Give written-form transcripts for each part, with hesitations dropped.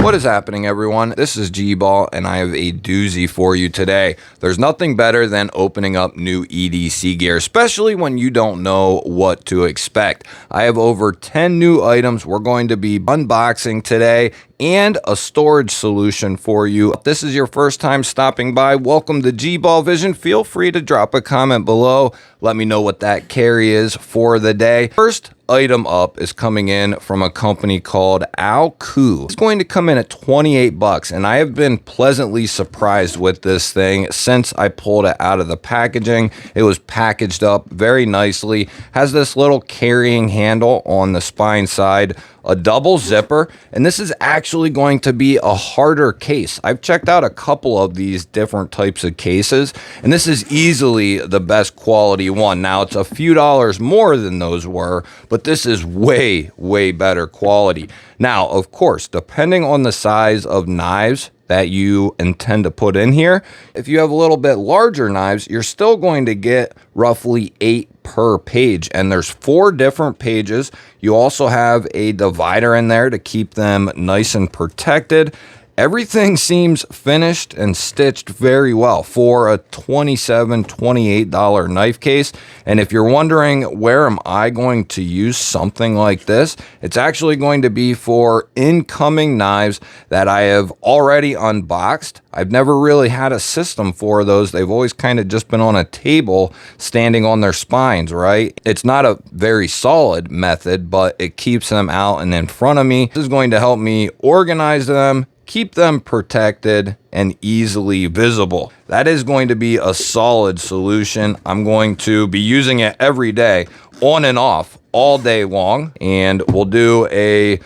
What is happening, everyone? This is GBall, and I have a doozy for you today. There's nothing better than opening up new EDC gear, especially when you don't know what to expect. I have over 10 new items we're going to be unboxing today, and a storage solution for you. If this is your first time stopping by, welcome to GBall Vision. Feel free to drop a comment below. Let me know what that carry is for the day. First item up is coming in from a company called Oclip. It's going to come in at 28 bucks, and I have been pleasantly surprised with this thing since I pulled it out of the packaging. It was packaged up very nicely, has this little carrying handle on the spine side, a double zipper, and this is actually going to be a harder case. I've checked out a couple of these different types of cases, and this is easily the best quality one. Now, it's a few dollars more than those were, but this is way, way better quality. Now, of course, depending on the size of knives that you intend to put in here, if you have a little bit larger knives, you're still going to get roughly 8 per page, and there's 4 different pages. You also have a divider in there to keep them nice and protected. Everything seems finished and stitched very well for a $27, $28 knife case. And if you're wondering, where am I going to use something like this? It's actually going to be for incoming knives that I have already unboxed. I've never really had a system for those. They've always kind of just been on a table standing on their spines, right? It's not a very solid method, but it keeps them out and in front of me. This is going to help me organize them, keep them protected and easily visible. That is going to be a solid solution. I'm going to be using it every day, on and off, all day long, and we'll do a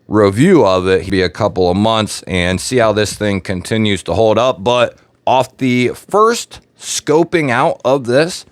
review of it be a couple of months and see how this thing continues to hold up. But off the first scoping out of this,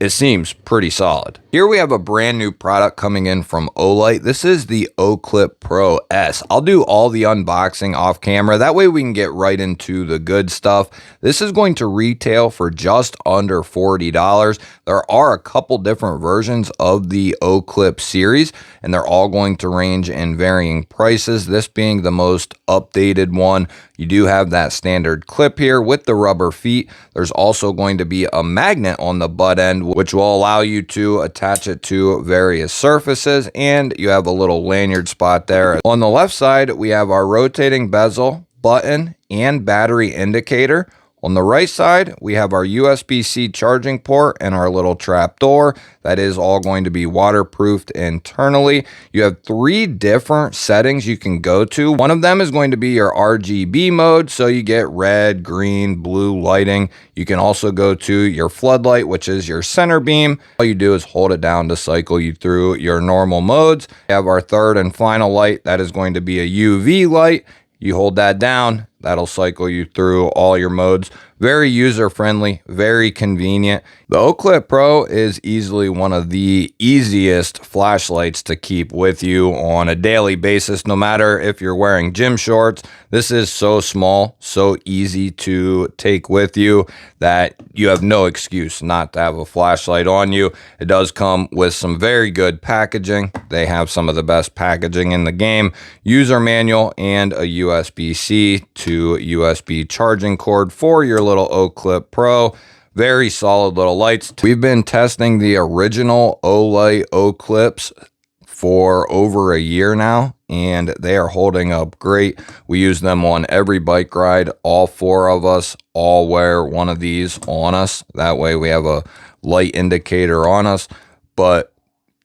it seems pretty solid. Here we have a brand new product coming in from Olight. This is the Oclip Pro S. I'll do all the unboxing off camera. That way we can get right into the good stuff. This is going to retail for just under $40. There are a couple different versions of the Oclip series, and they're all going to range in varying prices. This being the most updated one. You do have that standard clip here with the rubber feet. There's also going to be a magnet on the butt end, which will allow you to attach it to various surfaces, and you have a little lanyard spot there. On the left side, we have our rotating bezel, button, and battery indicator. On the right side, we have our USB-C charging port and our little trap door. That is all going to be waterproofed internally. You have 3 different settings you can go to. One of them is going to be your RGB mode, so you get red, green, blue lighting. You can also go to your floodlight, which is your center beam. All you do is hold it down to cycle you through your normal modes. We have our third and final light. That is going to be a UV light. You hold that down, that'll cycle you through all your modes. Very user-friendly, very convenient. The Oclip Pro is easily one of the easiest flashlights to keep with you on a daily basis, no matter if you're wearing gym shorts. This is so small, so easy to take with you that you have no excuse not to have a flashlight on you. It does come with some very good packaging. They have some of the best packaging in the game. User manual and a USB-C to USB charging cord for your little Oclip Pro. Very solid little lights. We've been testing the original Olight Oclips for over a year now, and they are holding up great. We use them on every bike ride. All 4 of us all wear one of these on us. That way we have a light indicator on us, but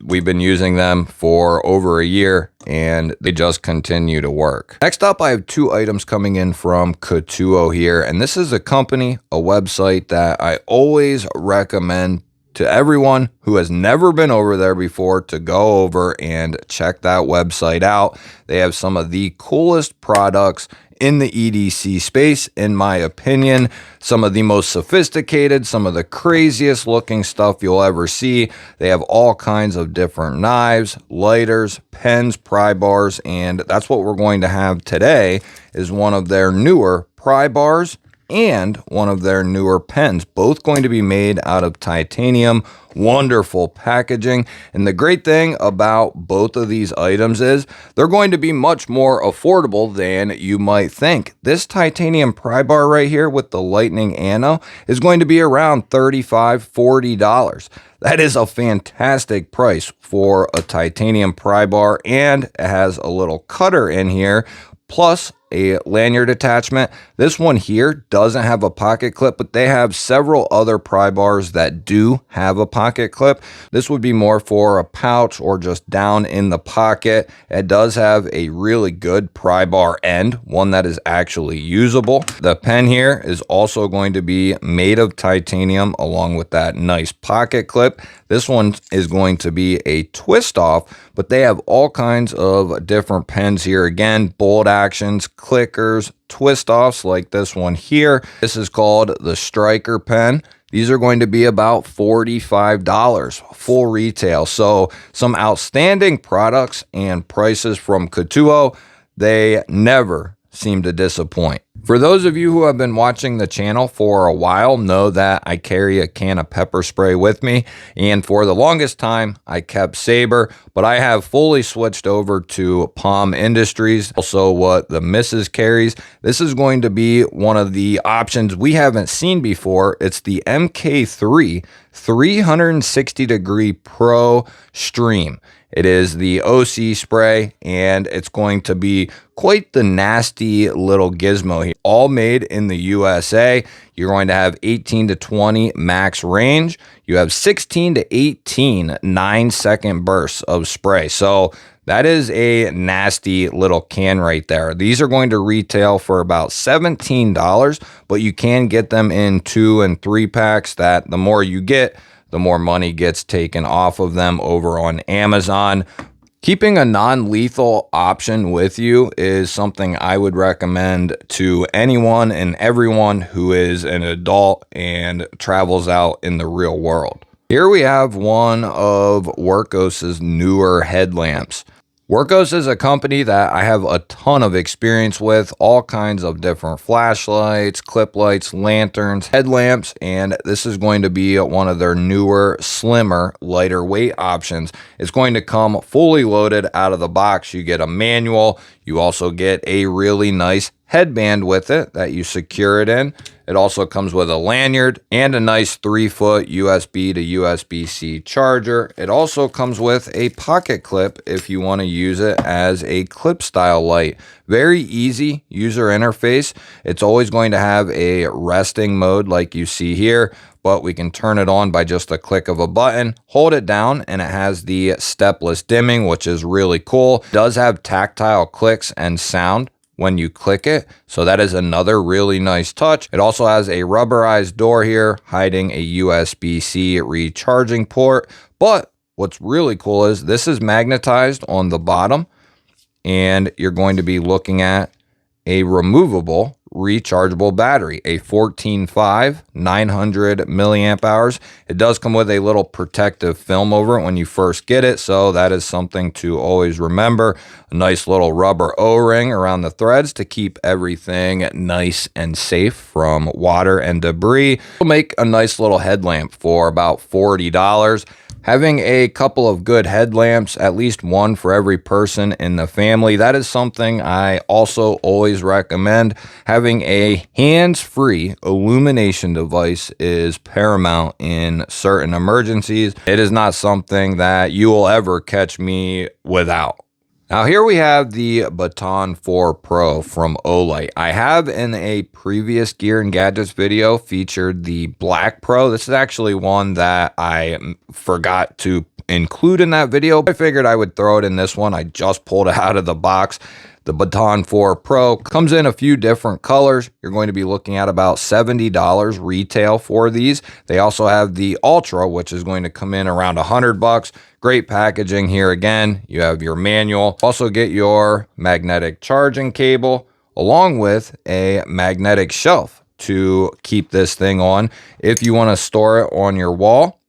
we've been using them for over a year and they just continue to work. Next up, I have 2 items coming in from Katuo here, and this is a company, a website that I always recommend to everyone who has never been over there before to go over and check that website out. They have some of the coolest products in the EDC space, in my opinion. Some of the most sophisticated, some of the craziest looking stuff you'll ever see. They have all kinds of different knives, lighters, pens, pry bars, and that's what we're going to have today, is one of their newer pry bars. and one of their newer pens, both going to be made out of titanium. Wonderful packaging. And the great thing about both of these items is they're going to be much more affordable than you might think. This titanium pry bar right here with the lightning ano is going to be around $35–40. That is a fantastic price for a titanium pry bar, and it has a little cutter in here, plus a lanyard attachment. This one here doesn't have a pocket clip, but they have several other pry bars that do have a pocket clip. This would be more for a pouch or just down in the pocket. It does have a really good pry bar end, one that is actually usable. The pen here is also going to be made of titanium along with that nice pocket clip. This one is going to be a twist off, but they have all kinds of different pens here. Again, bolt actions, clickers, twist offs like this one here. This is called the Striker pen. These are going to be about $45 full retail. So some outstanding products and prices from Kutuo. They never seem to disappoint. For those of you who have been watching the channel for a while know that I carry a can of pepper spray with me, and for the longest time I kept Saber, but I have fully switched over to Palm Industries, also what the missus carries. This is going to be one of the options we haven't seen before. It's the MK3 360 degree Pro Stream. It is the OC spray, and it's going to be quite the nasty little gizmo here. All made in the USA. You're going to have 18 to 20 max range. You have 16 to 18 9-second bursts of spray. So that is a nasty little can right there. These are going to retail for about $17, but you can get them in 2 and 3 packs that the more you get, the more money gets taken off of them over on Amazon. Keeping a non-lethal option with you is something I would recommend to anyone and everyone who is an adult and travels out in the real world. Here we have one of Workos' newer headlamps. Workos is a company that I have a ton of experience with, all kinds of different flashlights, clip lights, lanterns, headlamps, and this is going to be one of their newer, slimmer, lighter weight options. It's going to come fully loaded out of the box. You get a manual. You also get a really nice headband with it that you secure it in. It also comes with a lanyard and a nice 3-foot USB to USB-C charger. It also comes with a pocket clip if you want to use it as a clip style light. Very easy user interface. It's always going to have a resting mode like you see here, but we can turn it on by just a click of a button. Hold it down and it has the stepless dimming, which is really cool. It does have tactile clicks and sound when you click it, so that is another really nice touch. It also has a rubberized door here hiding a USB-C recharging port, but what's really cool is this is magnetized on the bottom, and you're going to be looking at a removable rechargeable battery, a 14.5 900 milliamp hours. It does come with a little protective film over it when you first get it, so that is something to always remember. A nice little rubber O-ring around the threads to keep everything nice and safe from water and debris. It'll make a nice little headlamp for about $40. Having a couple of good headlamps, at least one for every person in the family, that is something I also always recommend. Having a hands-free illumination device is paramount in certain emergencies. It is not something that you will ever catch me without. Now here we have the Baton 4 Pro from Olight. I have in a previous Gear and Gadgets video featured the Black Pro. This is actually one that I forgot to include in that video. I figured I would throw it in this one. I just pulled it out of the box. The Baton 4 Pro comes in a few different colors. You're going to be looking at about $70 retail for these. They also have the Ultra, which is going to come in around $100. Great packaging here again. You have your manual. Also get your magnetic charging cable along with a magnetic shelf to keep this thing on if you want to store it on your wall.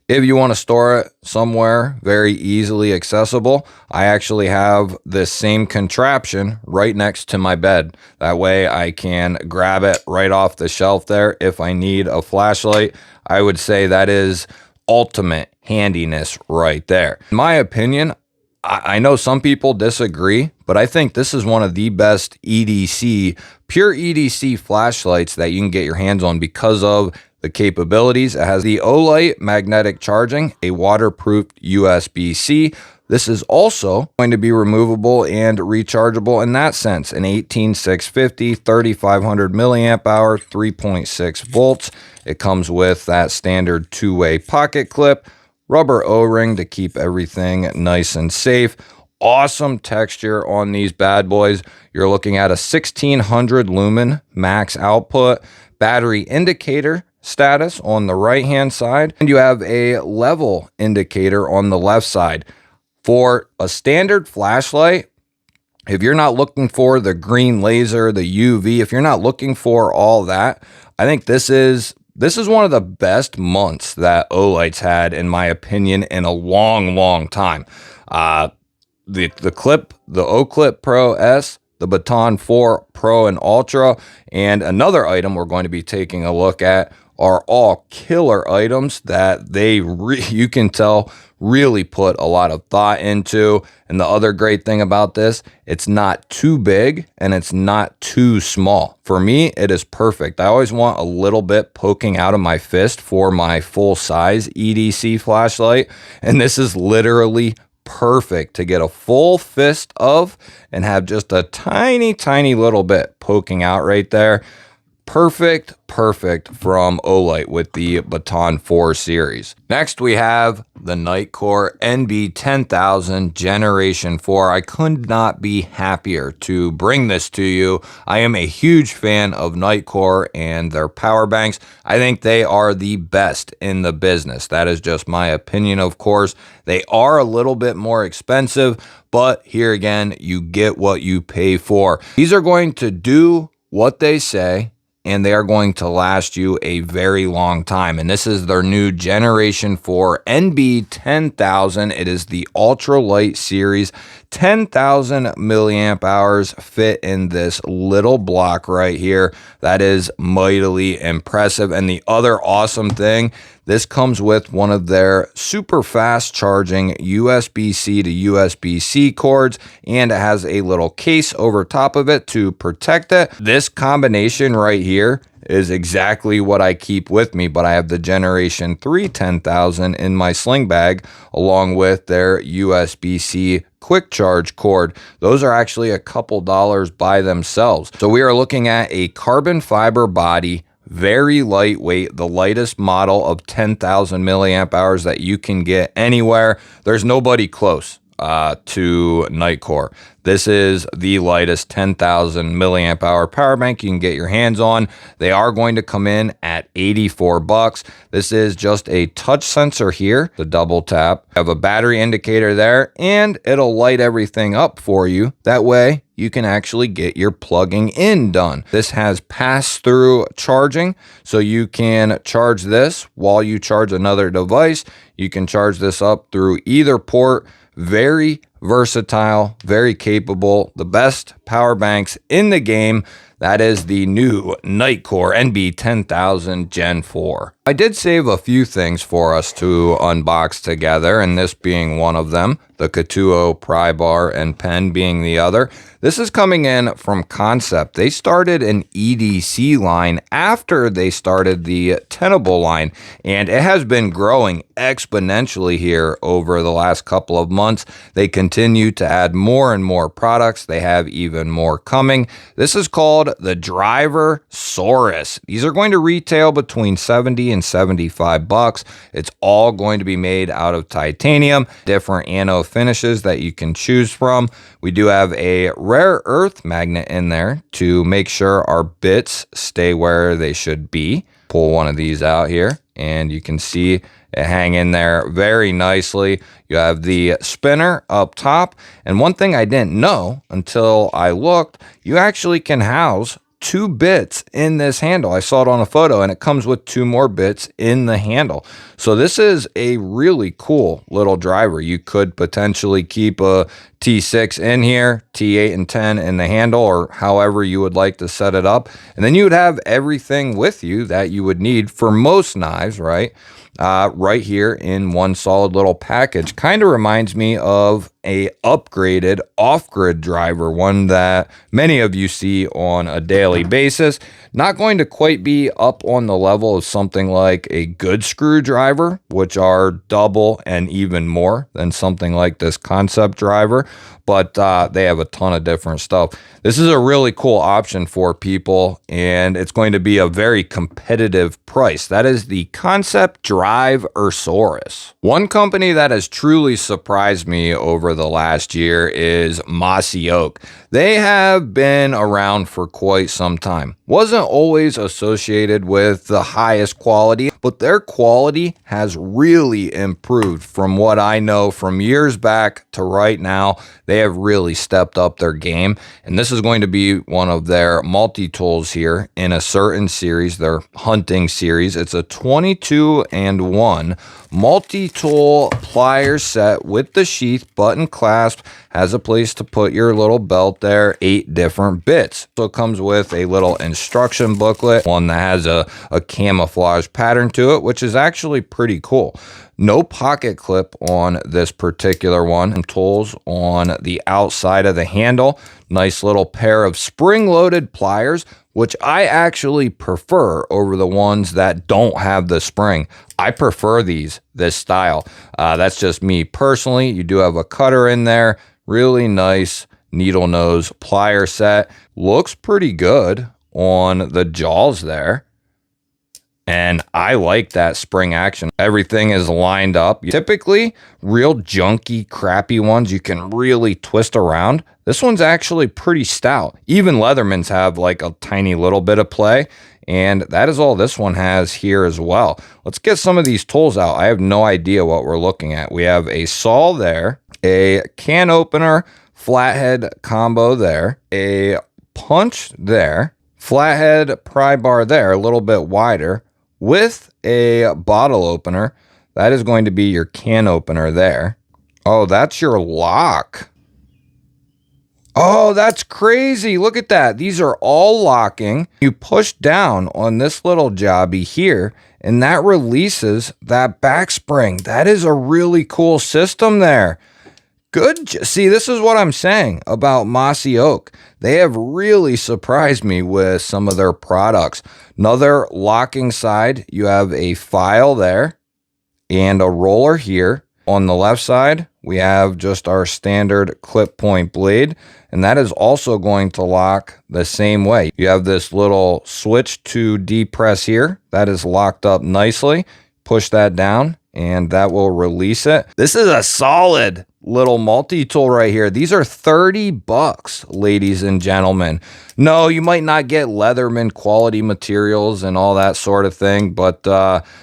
If you want to store it somewhere very easily accessible, I actually have this same contraption right next to my bed. That way I can grab it right off the shelf there if I need a flashlight. I would say that is ultimate handiness right there. In my opinion, I know some people disagree, but I think this is one of the best EDC, pure EDC flashlights that you can get your hands on because of the capabilities. It has the Olight magnetic charging, a waterproof USB-C. This is also going to be removable and rechargeable in that sense. An 18650, 3500 milliamp hour, 3.6 volts. It comes with that standard two-way pocket clip, rubber O-ring to keep everything nice and safe. Awesome texture on these bad boys. You're looking at a 1600 lumen max output, battery indicator status on the right hand side, and you have a level indicator on the left side. For a standard flashlight, if you're not looking for the green laser, the UV, if you're not looking for all that, I think this is one of the best months that Olight's had, in my opinion, in a long time. The Oclip Pro S, the Baton 4 Pro and Ultra, and another item we're going to be taking a look at are all killer items that you can tell really put a lot of thought into. And the other great thing about this, it's not too big and it's not too small. For me, it is perfect. I always want a little bit poking out of my fist for my full size EDC flashlight, and this is literally perfect to get a full fist of and have just a tiny little bit poking out right there. Perfect from Olight with the Baton 4 series. Next, we have the Nitecore NB10000 Generation 4. I could not be happier to bring this to you. I am a huge fan of Nitecore and their power banks. I think they are the best in the business. That is just my opinion, of course. They are a little bit more expensive, but here again, you get what you pay for. These are going to do what they say, and they are going to last you a very long time. And this is their new Generation 4 NB10000. It is the ultralight series. 10,000 milliamp hours fit in this little block right here. That is mightily impressive. And the other awesome thing, this comes with one of their super fast charging USB-C to USB-C cords, and it has a little case over top of it to protect it. This combination right here is exactly what I keep with me, but I have the Generation 3 10,000 in my sling bag along with their USB-C quick charge cord. Those are actually a couple dollars by themselves. So we are looking at a carbon fiber body, very lightweight, the lightest model of 10,000 milliamp hours that you can get anywhere. There's nobody close to Nitecore. This is the lightest 10,000 milliamp hour power bank you can get your hands on. They are going to come in at $84. This is just a touch sensor here, the double tap. You have a battery indicator there, and it'll light everything up for you. That way you can actually get your plugging in done. This has pass-through charging, so you can charge this while you charge another device. You can charge this up through either port. Very versatile, very capable, the best power banks in the game. That is the new Nitecore NB10000 Gen 4. I did save a few things for us to unbox together, and this being one of them, the Katuo pry bar and pen being the other. This is coming in from Kansept. They started an EDC line after they started the Tenable line, and it has been growing exponentially here over the last couple of months. They continue to add more and more products. They have even more coming. This is called the Driversaurus. These are going to retail between $70 and $75. It's all going to be made out of titanium, different anode finishes that you can choose from. We do have a rare earth magnet in there to make sure our bits stay where they should be. Pull one of these out here, and you can see it hang in there very nicely. You have the spinner up top, and one thing I didn't know until I looked, you actually can house 2 bits in this handle. I saw it on a photo, and it comes with 2 more bits in the handle. So this is a really cool little driver. You could potentially keep a T6 in here, T8 and 10 in the handle, or however you would like to set it up. And then you would have everything with you that you would need for most knives, right? Right here in one solid little package. Kind of reminds me of a upgraded off-grid driver, one that many of you see on a daily basis. Not going to quite be up on the level of something like a good screwdriver, which are double and even more than something like this Kansept driver, but they have a ton of different stuff. This is a really cool option for people, and it's going to be a very competitive price. That is the Kansept Driversaurus. One company that has truly surprised me over the last year is Mossy Oak. They have been around for quite some time. Wasn't always associated with the highest quality, but their quality has really improved from what I know from years back to right now. They have really stepped up their game, and this is going to be one of their multi-tools here in a certain series, their hunting series. It's a 22-and-1 multi-tool pliers set with the sheath, button clasp, has a place to put your little belt there, 8 different bits. So it comes with a little instruction booklet, one that has a camouflage pattern to it, which is actually pretty cool. No pocket clip on this particular one. Tools on the outside of the handle. Nice little pair of spring-loaded pliers, which I actually prefer over the ones that don't have the spring. I prefer this style. That's just me personally. You do have a cutter in there. Really nice needle nose plier set. Looks pretty good on the jaws there. And I like that spring action. Everything is lined up. Typically, real junky, crappy ones you can really twist around. This one's actually pretty stout. Even Leathermans have like a tiny little bit of play. And that is all this one has here as well. Let's get some of these tools out. I have no idea what we're looking at. We have a saw there, a can opener, flathead combo there, a punch there, flathead pry bar there, a little bit wider, with a bottle opener. That is going to be your can opener there. Oh, that's your lock. Oh, that's crazy. Look at that. These are all locking. You push down on this little jobby here, and that releases that back spring. That is a really cool system there. Good. See, this is what I'm saying about Mossy Oak. They have really surprised me with some of their products. Another locking side, you have a file there and a roller here. On the left side, we have just our standard clip point blade, and that is also going to lock the same way. You have this little switch to depress here. That is locked up nicely. Push that down, and that will release it. This is a solid little multi-tool right here. These are $30, ladies and gentlemen. No, you might not get Leatherman quality materials and all that sort of thing, but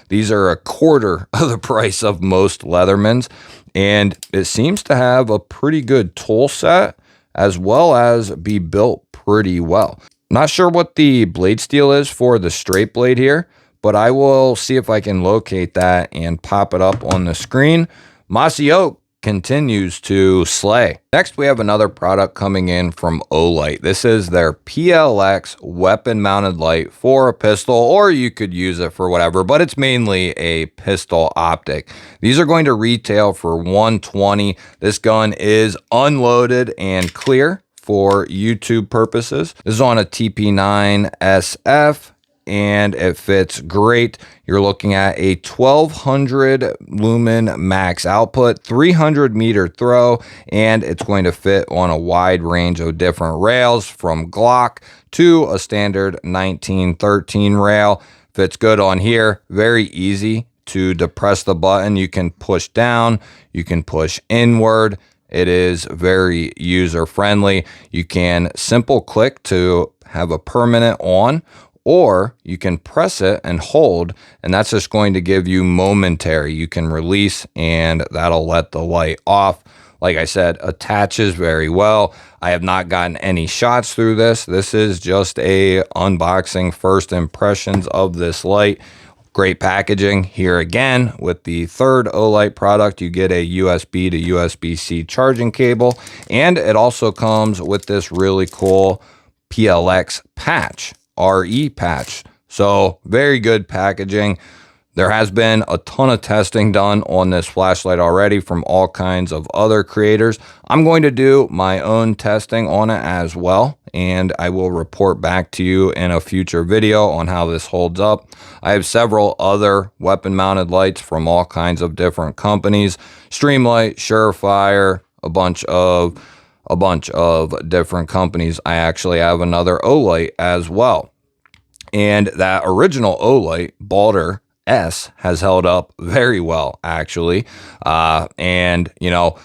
these are a quarter of the price of most Leathermans, and it seems to have a pretty good tool set as well as be built pretty well. Not sure what the blade steel is for the straight blade here, but I will see if I can locate that and pop it up on the screen. Mossy Oak continues to slay. Next, we have another product coming in from Olight. This is their PLX weapon mounted light for a pistol, or you could use it for whatever, but it's mainly a pistol optic. These are going to retail for $120. This gun is unloaded and clear for YouTube purposes. This is on a TP9 SF, and it fits great. You're looking at a 1200 lumen max output, 300 meter throw, and it's going to fit on a wide range of different rails from Glock to a standard 1913 rail. Fits good on here. Very easy to depress the button. You can push down, you can push inward. It is very user friendly. You can simple click to have a permanent on, or you can press it and hold, and that's just going to give you momentary. You can release, and that'll let the light off. Like I said, attaches very well. I have not gotten any shots through this. This is just a unboxing, first impressions of this light. Great packaging. Here again, with the third Olight product, you get a USB to USB-C charging cable, and it also comes with this really cool PLX patch, RE patch. So very good packaging. There has been a ton of testing done on this flashlight already from all kinds of other creators. I'm going to do my own testing on it as well, and I will report back to you in a future video on how this holds up. I have several other weapon mounted lights from all kinds of different companies. Streamlight, Surefire, a bunch of different companies. I actually have another Olight as well. And that original Olight, Baton S, has held up very well, actually. And, you know,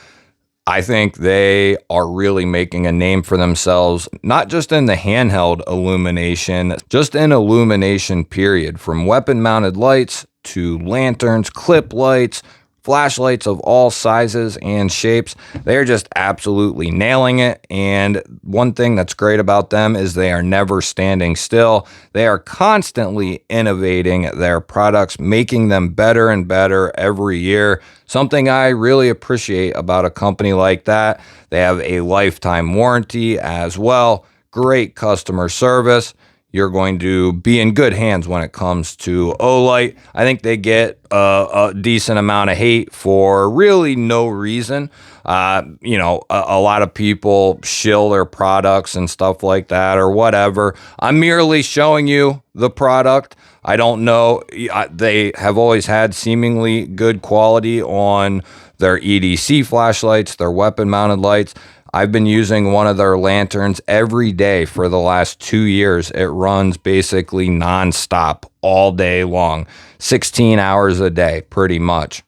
I think they are really making a name for themselves, not just in the handheld illumination, just in illumination period, from weapon mounted lights to lanterns, clip lights, flashlights of all sizes and shapes. They're just absolutely nailing it. And one thing that's great about them is they are never standing still. They are constantly innovating their products, making them better and better every year. Something I really appreciate about a company like that. They have a lifetime warranty as well. Great customer service. You're going to be in good hands when it comes to Olight. I think they get a decent amount of hate for really no reason. You know, a lot of people shill their products and stuff like that or whatever. I'm merely showing you the product. I don't know. They have always had seemingly good quality on their EDC flashlights, their weapon mounted lights. I've been using one of their lanterns every day for the last 2 years. It runs basically nonstop all day long, 16 hours a day, pretty much.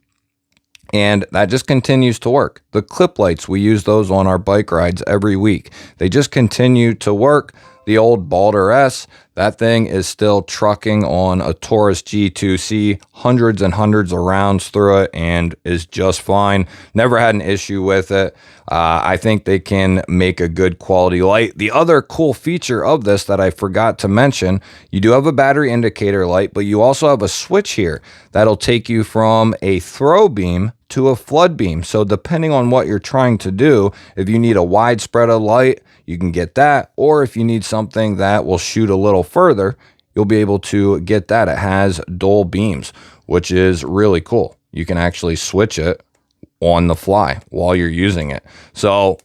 And that just continues to work. The clip lights, we use those on our bike rides every week. They just continue to work. The old Baton S, that thing is still trucking on a Taurus G2C, hundreds and hundreds of rounds through it, and is just fine. Never had an issue with it. I think they can make a good quality light. The other cool feature of this that I forgot to mention, you do have a battery indicator light, but you also have a switch here that'll take you from a throw beam to a flood beam. So depending on what you're trying to do, if you need a wide spread of light, you can get that. Or if you need something that will shoot a little further, you'll be able to get that. It has dual beams, which is really cool. You can actually switch it on the fly while you're using it. So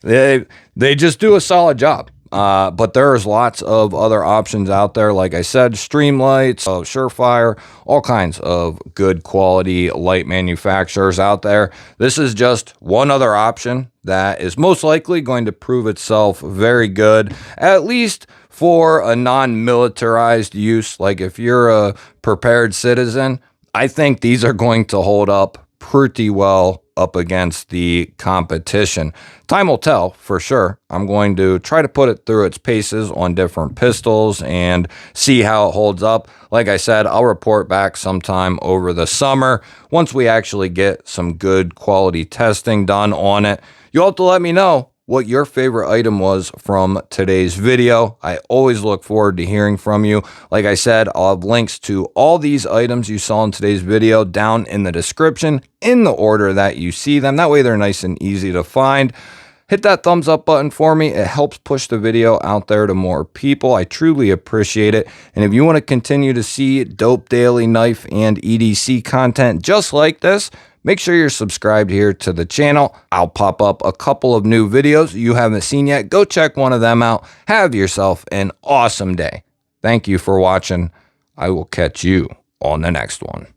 they just do a solid job. But there's lots of other options out there. Like I said, Streamlights, Surefire, all kinds of good quality light manufacturers out there. This is just one other option that is most likely going to prove itself very good, at least for a non-militarized use. Like if you're a prepared citizen, I think these are going to hold up pretty well up against the competition. Time will tell for sure. I'm going to try to put it through its paces on different pistols and see how it holds up. Like I said, I'll report back sometime over the summer once we actually get some good quality testing done on it. You'll have to let me know what your favorite item was from today's video. I always look forward to hearing from you. Like I said, I'll have links to all these items you saw in today's video down in the description in the order that you see them. That way they're nice and easy to find. Hit that thumbs up button for me. It helps push the video out there to more people. I truly appreciate it. And if you want to continue to see dope daily knife and EDC content just like this, make sure you're subscribed here to the channel. I'll pop up a couple of new videos you haven't seen yet. Go check one of them out. Have yourself an awesome day. Thank you for watching. I will catch you on the next one.